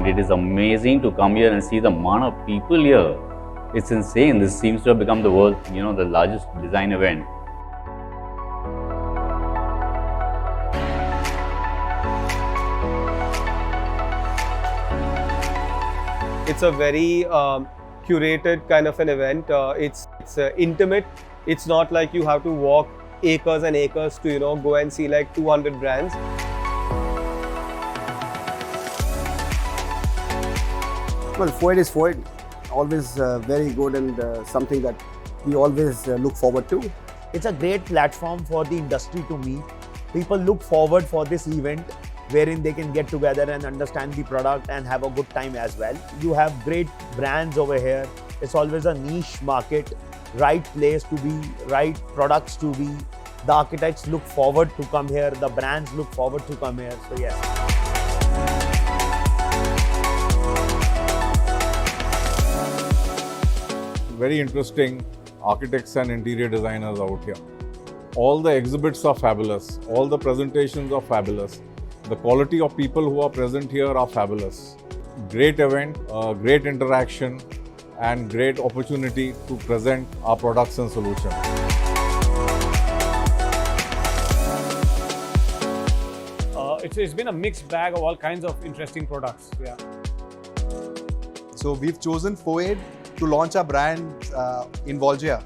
It is amazing to come here and see the amount of people here. It's insane. This seems to have become the world, the largest design event. It's a very curated kind of an event. It's intimate. It's not like you have to walk acres and acres to go and see like 200 brands. Well, FOAID is FOAID. Always very good and something that we always look forward to. It's a great platform for the industry to meet. People look forward for this event wherein they can get together and understand the product and have a good time as well. You have great brands over here. It's always a niche market, right place to be, right products to be. The architects look forward to come here. The brands look forward to come here. So yes. Very interesting architects and interior designers out here. All the exhibits are fabulous. All the presentations are fabulous. The quality of people who are present here are fabulous. Great event, great interaction, and great opportunity to present our products and solutions. It's been a mixed bag of all kinds of interesting products. Yeah. So we've chosen FOAID to launch our brand in Volgia.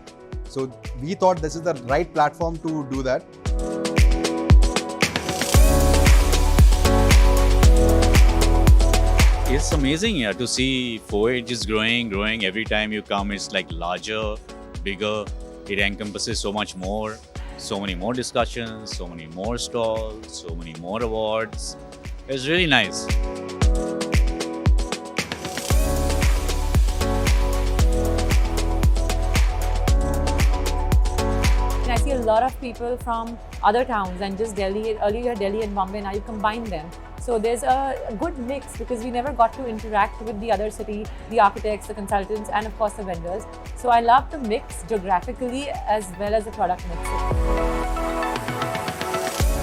So we thought this is the right platform to do that. It's amazing here to see FOAID just growing every time you come. It's like larger, bigger. It encompasses so much more, so many more discussions, so many more stalls, so many more awards. It's really nice. I see a lot of people from other towns and just Delhi, earlier Delhi and Bombay, now you combine them. So there's a good mix because we never got to interact with the other city, the architects, the consultants, and of course the vendors. So I love the mix geographically as well as the product mix.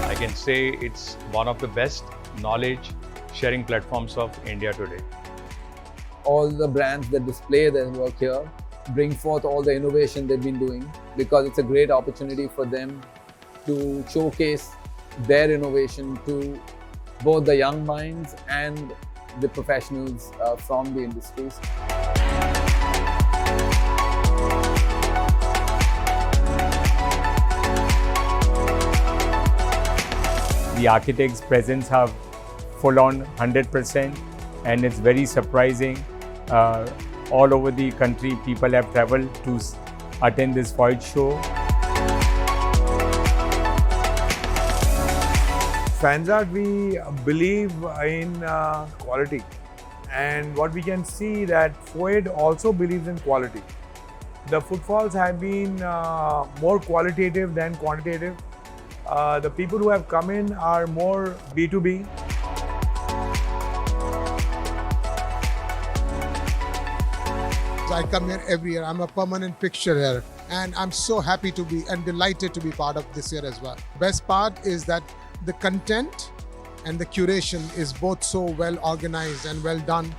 I can say it's one of the best knowledge sharing platforms of India today. All the brands that display their work here bring forth all the innovation they've been doing, because it's a great opportunity for them to showcase their innovation to both the young minds and the professionals from the industries. The architects' presence have full on 100%, and it's very surprising. All over the country, people have traveled to attend this FOAID show. Fanzart, we believe in quality, and what we can see that FOAID also believes in quality. The footfalls have been more qualitative than quantitative. The people who have come in are more B2B. I come here every year. I'm a permanent fixture here, and I'm so happy to be and delighted to be part of this year as well. Best part is that the content and the curation is both so well organized and well done.